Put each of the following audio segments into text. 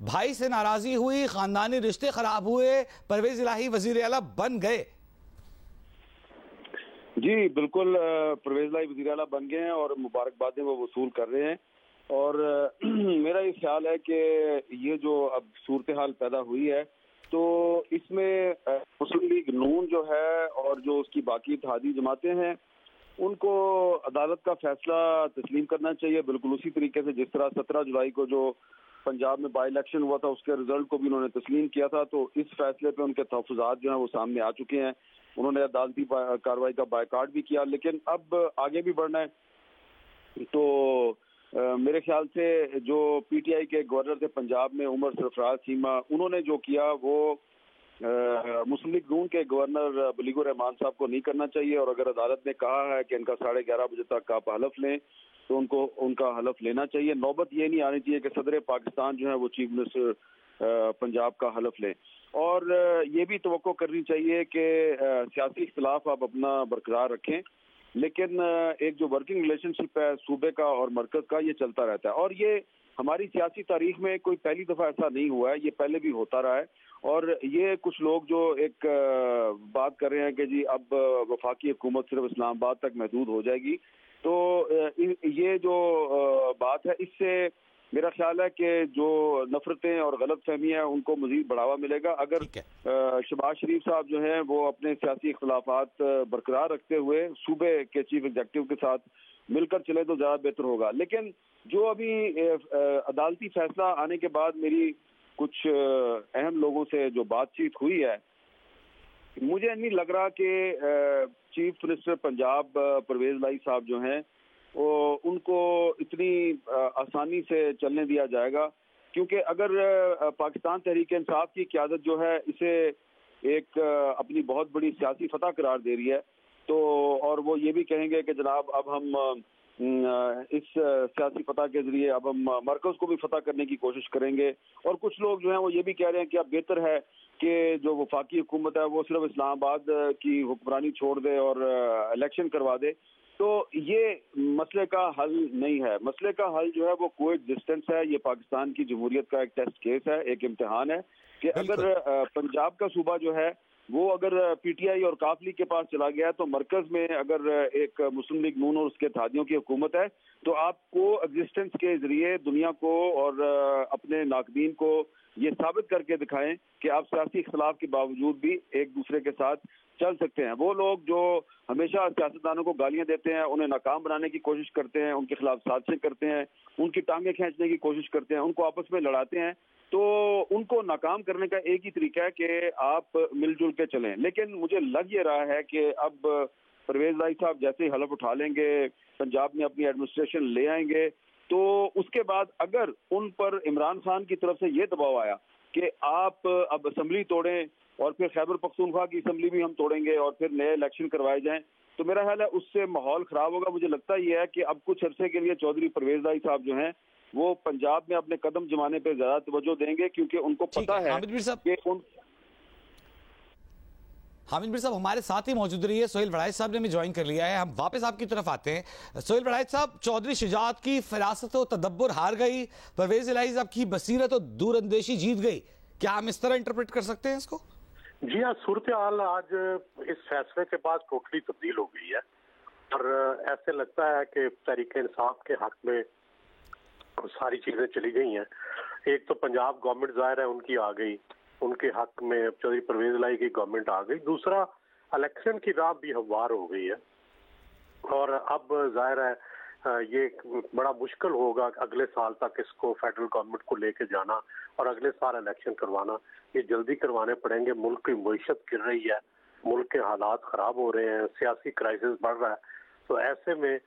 भाई से नाराजगी हुई, खानदानी रिश्ते खराब हुए, परवेज इलाही वजीर आला बन गए। जी बिल्कुल, परवेज इलाही वजीर आला बन गए हैं और मुबारकबादें वो वसूल कर रहे हैं। और मेरा ये ख्याल है कि ये जो अब सूरत हाल पैदा हुई है तो इसमें मुस्लिम लीग नून जो है और जो उसकी बाकी इत्तेहादी जमातें हैं उनको अदालत का फैसला तस्लीम करना चाहिए, बिल्कुल उसी तरीके से जिस तरह 17 जुलाई को जो पंजाब में बाई इलेक्शन हुआ था उसके रिजल्ट को भी उन्होंने तस्लीम किया था। तो इस फैसले पे उनके तहफ़्फ़ुज़ात जो हैं वो सामने आ चुके हैं। उन्होंने अदालती कार्रवाई का बायकाट भी किया, लेकिन अब आगे भी बढ़ना है। तो मेरे ख्याल से जो पीटीआई के गवर्नर थे पंजाब में उमर सरफराज चीमा, उन्होंने जो किया वो मुस्लिम लीग नून के गवर्नर बलीगुर रहमान साहब को नहीं करना चाहिए। और अगर अदालत ने कहा है कि इनका 11:30 बजे तक आप हलफ लें तो उनको उनका हलफ लेना चाहिए। नौबत ये नहीं आनी चाहिए कि सदर पाकिस्तान जो है वो चीफ मिनिस्टर पंजाब का हलफ लें। और ये भी तवक्को करनी चाहिए कि सियासी इख्तिलाफ आप अपना बरकरार रखें, लेकिन एक जो वर्किंग रिलेशनशिप है सूबे का और मरकज का ये चलता रहता है। और ये हमारी सियासी तारीख में कोई पहली दफा ऐसा नहीं हुआ है, ये पहले भी होता रहा है। और ये कुछ लोग जो एक बात कर रहे हैं कि जी अब वफाकी हुकूमत सिर्फ इस्लामाबाद तक महदूद हो जाएगी, तो ये जो बात है इससे मेरा ख्याल है कि जो नफरतें और गलत फहमियाँ हैं उनको मजीद बढ़ावा मिलेगा। अगर शहबाज शरीफ साहब जो हैं वो अपने सियासी इख्तलाफात बरकरार रखते हुए सूबे के चीफ एग्जीक्यूटिव के साथ मिलकर चले तो ज़्यादा बेहतर होगा। लेकिन जो अभी अदालती फैसला आने के बाद मेरी कुछ अहम लोगों से जो बातचीत हुई है, मुझे नहीं लग रहा कि चीफ मिनिस्टर पंजाब परवेज इलाही साहब जो हैं वो उनको इतनी आसानी से चलने दिया जाएगा। क्योंकि अगर पाकिस्तान तहरीक इंसाफ की क़यादत जो है इसे एक अपनी बहुत बड़ी सियासी फतह करार दे रही है, तो और वो ये भी कहेंगे कि जनाब अब हम इस सियासी फतह के जरिए अब हम मरकज को भी फतह करने की कोशिश करेंगे। और कुछ लोग जो हैं वो ये भी कह रहे हैं कि अब बेहतर है कि जो वफाकी हुकूमत है वो सिर्फ इस्लामाबाद की हुक्मरानी छोड़ दे और इलेक्शन करवा दे। तो ये मसले का हल नहीं है। मसले का हल जो है वो कोएग्जिस्टेंस है। ये पाकिस्तान की जमहूरियत का एक टेस्ट केस है, एक इम्तिहान है कि अगर पंजाब का सूबा जो है वो अगर पीटीआई और काफ लीग के पास चला गया है तो मरकज में अगर एक मुस्लिम लीग नून और उसके इत्तेहादियों की हुकूमत है तो आप कोएग्जिस्टेंस के जरिए दुनिया को और अपने नाकदीन को ये साबित करके दिखाएं कि आप सियासी इख्तलाफ के बावजूद भी एक दूसरे के साथ चल सकते हैं। वो लोग जो हमेशा सियासतदानों को गालियां देते हैं, उन्हें नाकाम बनाने की कोशिश करते हैं, उनके खिलाफ साजिशें करते हैं, उनकी टांगें खींचने की कोशिश करते हैं, उनको आपस में लड़ाते हैं, तो उनको नाकाम करने का एक ही तरीका है कि आप मिलजुल के चलें। लेकिन मुझे लग ये रहा है कि अब परवेज इलाही साहब जैसे ही हलफ उठा लेंगे, पंजाब में अपनी एडमिनिस्ट्रेशन ले आएंगे, तो उसके बाद अगर उन पर इमरान खान की तरफ से ये दबाव आया कि आप अब असेंबली तोड़ें और फिर खैबर पख्तूनख्वा की असेंबली भी हम तोड़ेंगे और फिर नए इलेक्शन करवाए जाएं, तो मेरा ख्याल है उससे माहौल खराब होगा। मुझे लगता ही है कि अब कुछ अरसे के लिए चौधरी परवेज इलाही साहब जो हैं वो पंजाब में अपने कदम जमाने पे ज्यादा तवज्जो देंगे, क्योंकि उनको पता है कि हामिद मीर साहब हमारे साथ ही मौजूद रही है। सोहेल वड़ाइच साहब ने भी ज्वाइन कर लिया है। हम वापस आपकी तरफ आते हैं। सोहेल वड़ाइच साहब, चौधरी शुजात की फरासत और तदब्बुर हार गई, परवेज इलाही साहब की बसीरत और दूरअंदेशी जीत गई, क्या हम इस तरह इंटरप्रेट कर सकते हैं इसको? जी हाँ, सूरत हाल आज इस फैसले के बाद टोटली तब्दील हो गई है और ऐसे लगता है कि तहरीक इंसाफ के हक में सारी चीजें चली गई हैं। एक तो पंजाब गवर्नमेंट जाहिर है उनकी आ गई, उनके हक में चौधरी परवेज इलाही की गवर्नमेंट आ गई। दूसरा, इलेक्शन की राह भी हमवार हो गई है और अब जाहिर है ये बड़ा मुश्किल होगा अगले साल तक इसको फेडरल गवर्नमेंट को लेके जाना और अगले साल इलेक्शन करवाना। ये जल्दी करवाने पड़ेंगे। मुल्क की मईशत गिर रही है, मुल्क के हालात खराब हो रहे हैं, सियासी क्राइसिस बढ़ रहा है। तो ऐसे में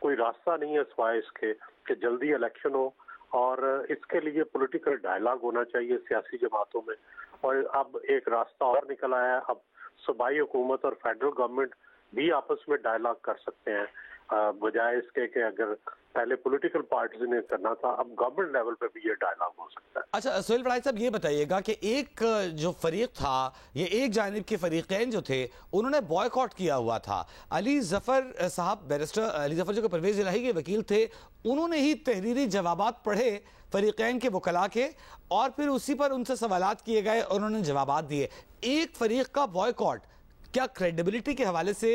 कोई रास्ता नहीं है सिवाय इसके कि जल्दी इलेक्शन हो और इसके लिए पॉलिटिकल डायलॉग होना चाहिए सियासी जमातों में। और अब एक रास्ता और निकल आया है, अब सूबाई हुकूमत और फेडरल गवर्नमेंट भी आपस में डायलॉग कर सकते हैं। बजाय इसके कि अगर पहले पॉलिटिकल पार्टीज ने करना था, अब गवर्नमेंट लेवल पे भी ये डायलॉग हो सकता है। अच्छा सोहेल वड़ाई साहब, ये बताइएगा कि एक जो फरीक था, ये एक जानिब के फरीकैन जो थे, उन्होंने बॉयकॉट किया हुआ था। अली जफर साहब, बैरिस्टर अली जफर जो परवेज इलाही के वकील थे, उन्होंने ही तहरीरी जवाबात पढ़े फरीकैन के वकला के, और फिर उसी पर उनसे सवालात किए गए और उन्होंने जवाबात दिए। एक फरीक का बॉयकॉट क्या क्रेडिबिलिटी के हवाले से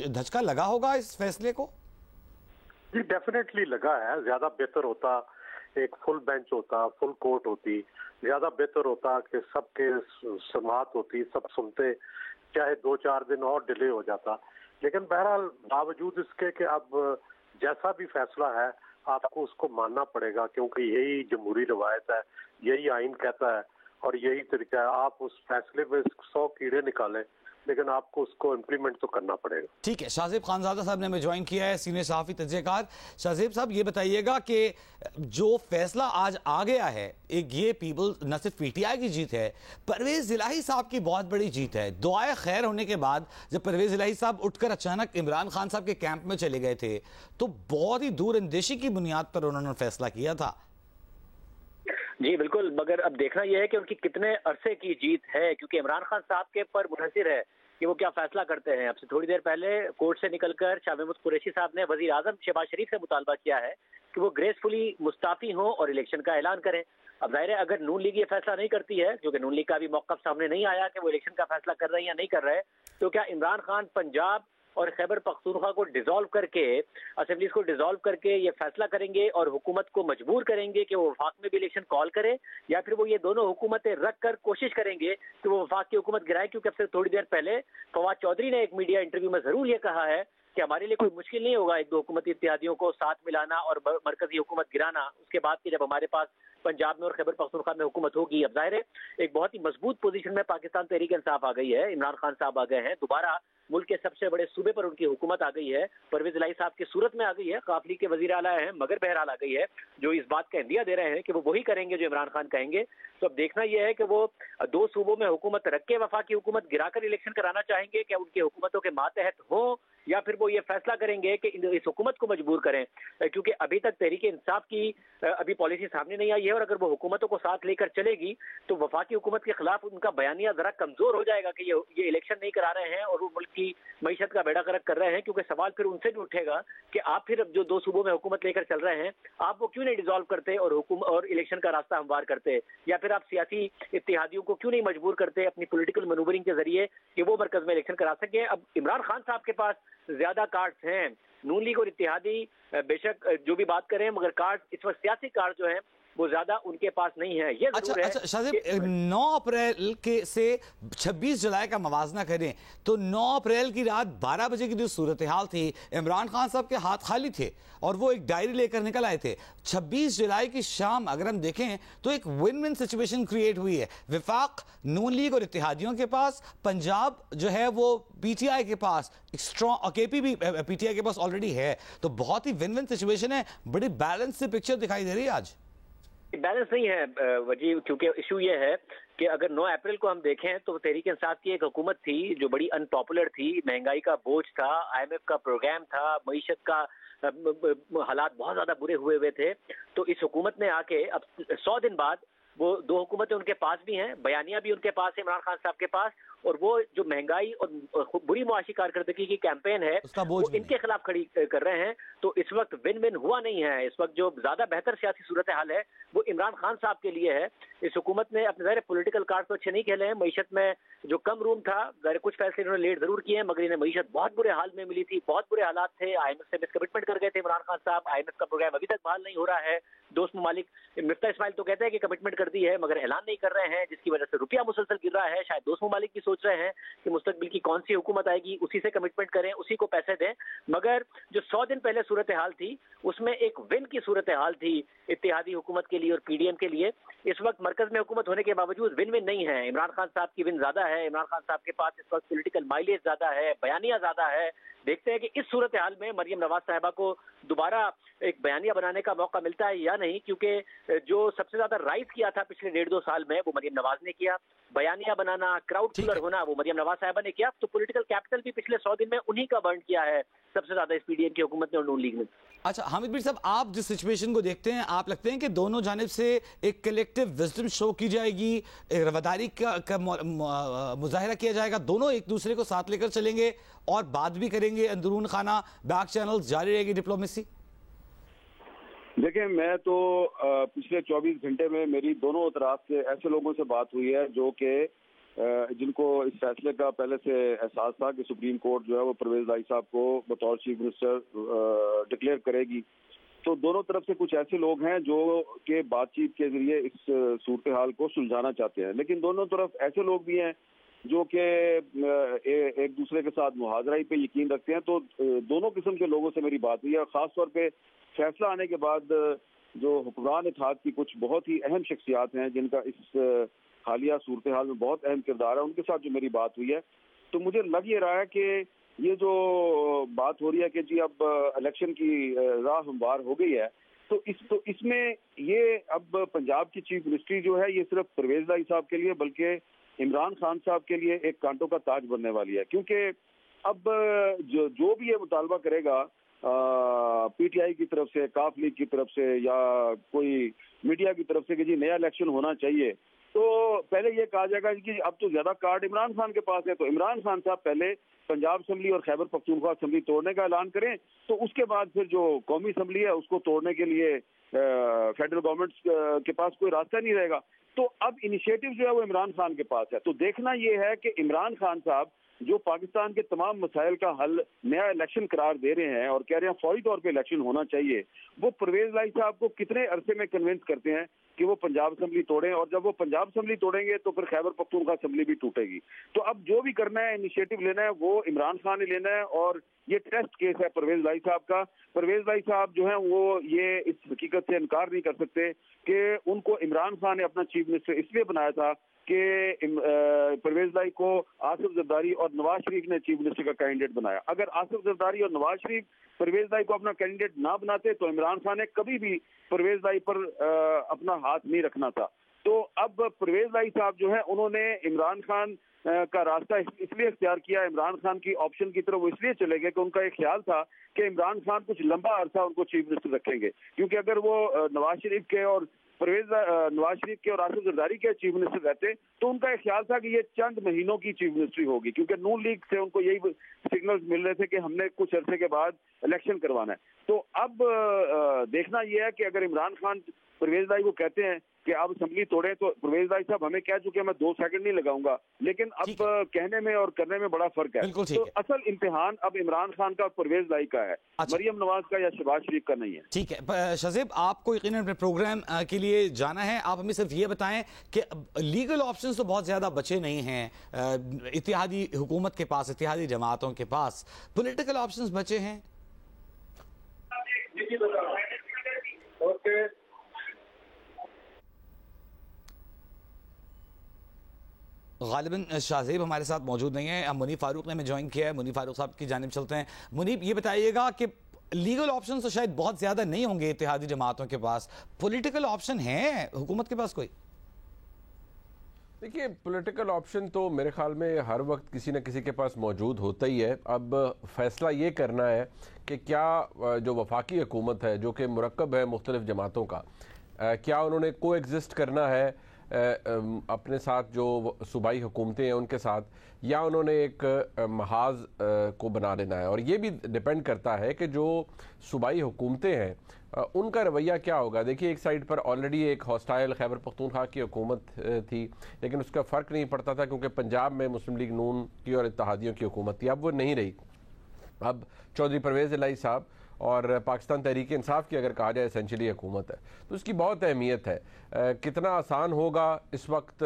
धचका लगा होगा इस फैसले को? जी डेफिनेटली लगा है। ज्यादा बेहतर होता एक फुल बेंच होता, फुल कोर्ट होती, ज्यादा बेहतर होता कि सबके समाअत होती, सब सुनते, चाहे 2-4 दिन और डिले हो जाता। लेकिन बहरहाल बावजूद इसके कि अब जैसा भी फैसला है आपको उसको मानना पड़ेगा, क्योंकि यही जमहूरी रवायत है, यही आइन कहता है और यही तरीका है। आप उस फैसले में 100 कीड़े निकालें, लेकिन आपको उसको इम्प्लीमेंट तो करना पड़ेगा। ठीक है, शाहजेब खानजादा साहब ने हमें ज्वाइन किया है, सीनियर सहाफी तज्ज़ियाकार। शाहजेब साहब, ये बताइएगा कि जो फैसला आज आ गया है, एक ये पीपल न सिर्फ पीटीआई की जीत है, परवेज इलाही साहब की बहुत बड़ी जीत है। दुआए खैर होने के बाद जब परवेज इलाही साहब उठकर अचानक इमरान खान साहब के कैंप में चले गए थे, तो बहुत ही दूरअंदेशी की बुनियाद पर उन्होंने फैसला किया था। जी बिल्कुल, मगर अब देखना यह है कि उनकी कितने अरसे की जीत है, क्योंकि इमरान खान साहब के पर मुनहसिर है कि वो क्या फैसला करते हैं। अब से थोड़ी देर पहले कोर्ट से निकलकर शाह महमूद कुरैशी साहब ने वजीर आजम शहबाज शरीफ से मुतालबा किया है कि वो ग्रेसफुली मुस्ताफी हों और इलेक्शन का ऐलान करें। अब जाहिर है अगर नून लीग ये फैसला नहीं करती है, क्योंकि नून लीग का भी मौक़िफ़ सामने नहीं आया कि वो इलेक्शन का फैसला कर रहे हैं या नहीं कर रहे, तो क्या इमरान खान पंजाब और खैबर पख्तूनख्वा को डिसॉल्व करके, असेंबलीज को डिसॉल्व करके ये फैसला करेंगे और हुकूमत को मजबूर करेंगे कि वो वफाक में भी इलेक्शन कॉल करे, या फिर वो ये दोनों हुकूमतें रख कर कोशिश करेंगे कि वो वफाक की हुकूमत गिराए? क्योंकि अब से थोड़ी देर पहले फवाद चौधरी ने एक मीडिया इंटरव्यू में जरूर ये कहा है कि हमारे लिए कोई मुश्किल नहीं होगा एक दो हुकूमती इत्तेहादियों को साथ मिलाना और मरकजी हुकूमत गिराना, उसके बाद कि जब हमारे पास पंजाब में और खैबर पख्तूनख्वा में हुकूमत होगी। अब जाहिर है एक बहुत ही मजबूत पोजीशन में पाकिस्तान तहरीक इंसाफ आ गई है, इमरान खान साहब आ गए हैं, दोबारा मुल्क के सबसे बड़े सूबे पर उनकी हुकूमत आ गई है, परवेज इलाही साहब की सूरत में आ गई है, काफली के वजीर आला हैं, मगर बहरहाल आ गई है, जो इस बात का इंदिया दे रहे हैं कि वो वही करेंगे जो इमरान खान कहेंगे। तो अब देखना यह है कि वो दो सूबों में हुकूमत रख के वफाकी हुकूमत गिराकर इलेक्शन कराना चाहेंगे, क्या उनकी हुकूमतों के मातहत हो, या फिर वो ये फैसला करेंगे कि इस हुकूमत को मजबूर करें। क्योंकि अभी तक तहरीक इंसाफ की अभी पॉलिसी सामने नहीं आई है, और अगर वो हुकूमतों को साथ लेकर चलेगी तो वफाकी हुकूमत के खिलाफ उनका बयानिया जरा कमजोर हो जाएगा कि ये इलेक्शन नहीं करा रहे हैं और वो मुल्क की मईशत का बेड़ा गर्क कर रहे हैं। क्योंकि सवाल फिर उनसे भी उठेगा कि आप फिर जो दो सूबों में हुकूमत लेकर चल रहे हैं, आप वो क्यों नहीं डिसॉल्व करते और इलेक्शन का रास्ता हमवार करते, या फिर आप सियासी इत्तेहादियों को क्यों नहीं मजबूर करते अपनी पॉलिटिकल मैनूवरिंग के जरिए कि वो मरकज में इलेक्शन करा सके। अब इमरान खान साहब के पास ज्यादा कार्ड्स हैं, नून लीग और इत्तेहादी बेशक जो भी बात करें, मगर कार्ड इस वक्त सियासी कार्ड जो हैं वो ज्यादा उनके पास नहीं है। ये अच्छा, है। अच्छा शाहजेब, 9 अप्रैल के से 26 जुलाई का मवाजना करें तो 9 अप्रैल की रात 12 बजे की जो सूरत हाल थी, इमरान खान साहब के हाथ खाली थे और वो एक डायरी लेकर निकल आए थे। 26 जुलाई की शाम अगर हम देखें तो एक विन विन सिचुएशन क्रिएट हुई है, विफाक नून लीग और इत्तेहादियों के पास, पंजाब जो है वो पीटीआई के पास, स्ट्रॉन्ग केपी भी पीटीआई के पास ऑलरेडी है, तो बहुत ही विन विन सिचुएशन है, बड़ी बैलेंस से पिक्चर दिखाई दे रही है आज। बैलेंस नहीं है वजी, क्योंकि इशू ये है कि अगर 9 अप्रैल को हम देखें तो तहरीक इंसाफ की एक हुकूमत थी जो बड़ी अनपॉपुलर थी, महंगाई का बोझ था, IMF का प्रोग्राम था, मईशत का हालात बहुत ज्यादा बुरे हुए थे। तो इस हुकूमत ने आके अब 100 दिन बाद वो दो हुकूमतें उनके पास भी हैं, बयानिया भी उनके पास है इमरान खान साहब के पास, और वो जो महंगाई और बुरी मुआशी कारकर्दगी की कैंपेन है वो इनके खिलाफ खड़ी कर रहे हैं। तो इस वक्त विन विन हुआ नहीं है। इस वक्त जो ज्यादा बेहतर सियासी सूरत हाल है वो इमरान खान साहब के लिए है। इस हुकूमत ने अपने ज़ाहिर पॉलिटिकल कार्ड तो अच्छे नहीं खेले हैं, मईशत में जो कम रूम था, ज़ाहिर कुछ फैसले इन्होंने लेट जरूर किए हैं, मगर इन्हें मईशत बहुत बुरे हाल में मिली थी, बहुत बुरे हालात थे। IMF से मिसकमिटमेंट कर गए थे इमरान खान साहब, IMF का प्रोग्राम अभी तक बहाल नहीं हो रहा है। दोस्त ममालिक मिफ्ता इस्माइल तो कहते हैं कि कमिटमेंट कर दी है मगर ऐलान नहीं कर रहे हैं, जिसकी वजह से रुपया मुसलसल गिर रहा है। शायद दोस्त ममालिक भी सोच रहे हैं कि मुस्तकबिल की कौन सी हुकूमत आएगी उसी से कमिटमेंट करें, उसी को पैसे दें। मगर जो 100 दिन पहले सूरत हाल थी उसमें एक विन की सूरत हाल थी इत्तेहादी हुकूमत के लिए और PDM के लिए। इस वक्त मरकज में हुकूमत होने के बावजूद विन विन नहीं है। इमरान खान साहब की विन ज्यादा है, इमरान खान साहब के पास इस वक्त पॉलिटिकल माइलेज ज्यादा है, बयानिया ज्यादा है, देखते हैं कि इस सूरत हाल में मरियम नवाज साहिबा को दोबारा एक बयानिया बनाने का मौका मिलता है या नहीं, क्योंकि जो सबसे ज्यादा राइज किया था पिछले 1.5-2 साल में वो मरियम नवाज ने किया। बयानिया बनाना, क्राउड पुलर होना वो मरियम नवाज साहिबा ने किया। तो पॉलिटिकल कैपिटल भी पिछले 100 दिन में उन्हीं का बर्न किया है सबसे ज्यादा इस पीडीएम की हुकूमत ने और नून लीग ने। अच्छा हामिद मीर साहब, आप जिस सिचुएशन को देखते हैं, आप लगते हैं कि दोनों जानिब से एक कलेक्टिव विजडम शो की जाएगी, एक रवादारी का मुजाहिरा किया जाएगा, दोनों एक दूसरे को साथ लेकर चलेंगे और बात भी करेंगे, अंदरून खाना बैक चैनल्स जारी रहेगी डिप्लोमेसी? देखिए, मैं तो पिछले 24 घंटे में मेरी दोनों तरफ से ऐसे लोगों से बात हुई है जो कि जिनको इस फैसले का पहले से एहसास था कि सुप्रीम कोर्ट जो है वो परवेज लाई साहब को बतौर चीफ मिनिस्टर डिक्लेयर करेगी। तो दोनों तरफ से कुछ ऐसे लोग हैं जो कि बातचीत के जरिए इस सूरत हाल को सुलझाना चाहते हैं, लेकिन दोनों तरफ ऐसे लोग भी हैं जो कि एक दूसरे के साथ मुहाजराई पे यकीन रखते हैं। तो दोनों किस्म के लोगों से मेरी बात हुई है। खासतौर पे फैसला आने के बाद जो हुक्मरान इत्तेहाद की कुछ बहुत ही अहम शख्सियात हैं जिनका इस हालिया सूरत हाल में बहुत अहम किरदार है, उनके साथ जो मेरी बात हुई है, तो मुझे लग ये रहा है कि ये जो बात हो रही है कि जी अब इलेक्शन की राह हमवार हो गई है, तो इसमें ये अब पंजाब की चीफ मिनिस्ट्री जो है ये सिर्फ परवेज लाई साहब के लिए बल्कि इमरान खान साहब के लिए एक कांटों का ताज बनने वाली है। क्योंकि अब जो भी ये मुतालबा करेगा पीटीआई की तरफ से, काफ लीग की तरफ से या कोई मीडिया की तरफ से कि जी नया इलेक्शन होना चाहिए, तो पहले ये कहा जाएगा कि अब तो ज्यादा कार्ड इमरान खान के पास है, तो इमरान खान साहब पहले पंजाब असम्बली और खैबर पख्तूनख्वा असम्बली तोड़ने का ऐलान करें, तो उसके बाद फिर जो कौमी असम्बली है उसको तोड़ने के लिए फेडरल गवर्नमेंट के पास कोई रास्ता नहीं रहेगा। तो अब इनिशिएटिव जो है वो इमरान खान के पास है। तो देखना ये है कि इमरान खान साहब जो पाकिस्तान के तमाम मसाइल का हल नया इलेक्शन करार दे रहे हैं और कह रहे हैं फौरी तौर पे इलेक्शन होना चाहिए, वो परवेज लाई साहब को कितने अरसे में कन्विंस करते हैं कि वो पंजाब असम्बली तोड़ें, और जब वो पंजाब असम्बली तोड़ेंगे तो फिर खैबर पख्तूनख्वा असम्बली भी टूटेगी। तो अब जो भी करना है, इनिशिएटिव लेना है, वो इमरान खान ने लेना है। और ये टेस्ट केस है परवेज लाई साहब का। परवेज लाई साहब जो है वो ये इस हकीकत से इनकार नहीं कर सकते कि उनको इमरान खान ने अपना चीफ मिनिस्टर इसलिए बनाया था कि परवेज लाई को आसिफ जरदारी और नवाज शरीफ ने चीफ मिनिस्टर का कैंडिडेट बनाया। अगर आसिफ जरदारी और नवाज शरीफ परवेज लाई को अपना कैंडिडेट ना बनाते तो इमरान खान ने कभी भी परवेज लाई पर अपना हाथ नहीं रखना था। तो अब परवेज लाई साहब जो है उन्होंने इमरान खान का रास्ता इसलिए इख्तियार किया, इमरान खान की ऑप्शन की तरफ वो इसलिए चले गए कि उनका एक ख्याल था कि इमरान खान कुछ लंबा अरसा उनको चीफ मिनिस्टर रखेंगे, क्योंकि अगर वो नवाज शरीफ के और नवाज शरीफ के और आसिफ जरदारी के चीफ मिनिस्टर रहते तो उनका एक ख्याल था कि ये चंद महीनों की चीफ मिनिस्ट्री होगी, क्योंकि नून लीग से उनको यही सिग्नल्स मिल रहे थे कि हमने कुछ अरसे के बाद इलेक्शन करवाना है। तो अब देखना यह है कि अगर इमरान खान परवेज लाई को कहते हैं कि आप असेंबली तोड़े, तो परवेज लाई साहब हमें कह चुके हैं मैं 2 सेकंड नहीं लगाऊंगा, लेकिन अब कहने में और करने में बड़ा फर्क है। तो असल इम्तिहान अब इमरान खान का और परवेज लाई का है, मरियम नवाज का या शहबाज शरीफ का नहीं है। ठीक है शहजेब, आपको यकीनन अपने प्रोग्राम के लिए जाना है, आप हमें सिर्फ ये बताएं कि लीगल ऑप्शंस तो बहुत ज्यादा बचे नहीं हैं इत्तेहादी हुकूमत के पास, इत्तेहादी जमातों के पास, पॉलिटिकल ऑप्शंस बचे हैं? गालिबन शाहजेब हमारे साथ मौजूद नहीं है। मुनीफ फारूक ने हमें ज्वाइन किया है, मुनीफ फारूक साहब की जानिब चलते हैं। मुनीफ, ये बताइएगा कि लीगल ऑप्शन तो शायद बहुत ज्यादा नहीं होंगे इत्तेहादी जमातों के पास, पॉलिटिकल ऑप्शन है हुकूमत के पास कोई? देखिए, पॉलिटिकल ऑप्शन तो मेरे ख्याल में हर वक्त किसी न किसी के पास मौजूद होता ही है। अब फैसला ये करना है कि क्या जो वफाकी हुकूमत है जो कि मुरक्कब है मुख्तलिफ जमातों का, क्या उन्होंने को एग्जिस्ट करना है अपने साथ जो सूबाई हुकूमतें हैं उनके साथ, या उन्होंने एक महाज को बना लेना है। और ये भी डिपेंड करता है कि जो सूबाई हुकूमतें हैं उनका रवैया क्या होगा। देखिए, एक साइड पर ऑलरेडी एक हॉस्टाइल खैबर पख्तूनख्वा की हुकूमत थी, लेकिन उसका फ़र्क नहीं पड़ता था क्योंकि पंजाब में मुस्लिम लीग नून की और इत्तेहादियों की हुकूमत थी। अब वो नहीं रही। अब चौधरी परवेज़ इलाही साहब और पाकिस्तान तहरीक इंसाफ की अगर कहा जाए एसेंशली हुकूमत है, तो उसकी बहुत अहमियत है। कितना आसान होगा इस वक्त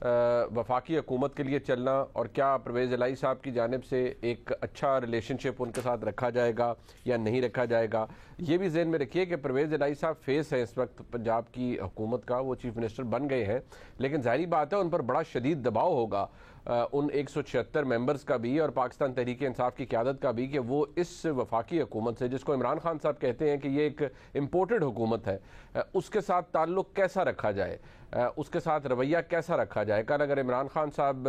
वफाकी हुकूमत के लिए चलना, और क्या परवेज़ इलाही साहब की जानिब से एक अच्छा रिलेशनशिप उनके साथ रखा जाएगा या नहीं रखा जाएगा। ये भी ज़हन में रखिए कि परवेज़ इलाही साहब फेस है इस वक्त पंजाब की हुकूमत का, वो चीफ मिनिस्टर बन गए हैं, लेकिन ज़ाहिर बात है उन पर बड़ा शदीद दबाव होगा उन 176 मेंबर्स का भी और पाकिस्तान तहरीक इंसाफ की क़यादत का भी, कि वो इस वफाकी हुकूमत से, जिसको इमरान खान साहब कहते हैं कि ये एक इम्पोर्टेड हुकूमत है, उसके साथ ताल्लुक़ कैसा रखा जाए, उसके साथ रवैया कैसा रखा जाए। कल अगर इमरान खान साहब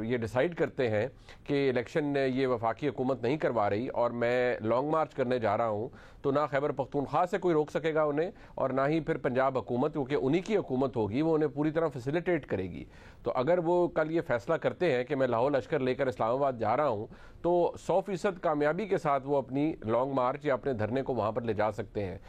ये डिसाइड करते हैं कि इलेक्शन ये वफाकी हुकूमत नहीं करवा रही और मैं लॉन्ग मार्च करने जा रहा हूँ, तो ना खैबर पख्तूनख्वा से कोई रोक सकेगा उन्हें, और ना ही फिर पंजाब हुकूमत, क्योंकि उन्हीं की हुकूमत होगी, वो उन्हें पूरी तरह फैसिलिटेट करेगी। तो अगर वो कल ये फैसला करते हैं कि मैं लाहौर लश्कर लेकर इस्लामाबाद जा रहा हूँ, तो 100% कामयाबी के साथ वो अपनी लॉन्ग मार्च या अपने धरने को वहाँ पर ले जा सकते हैं।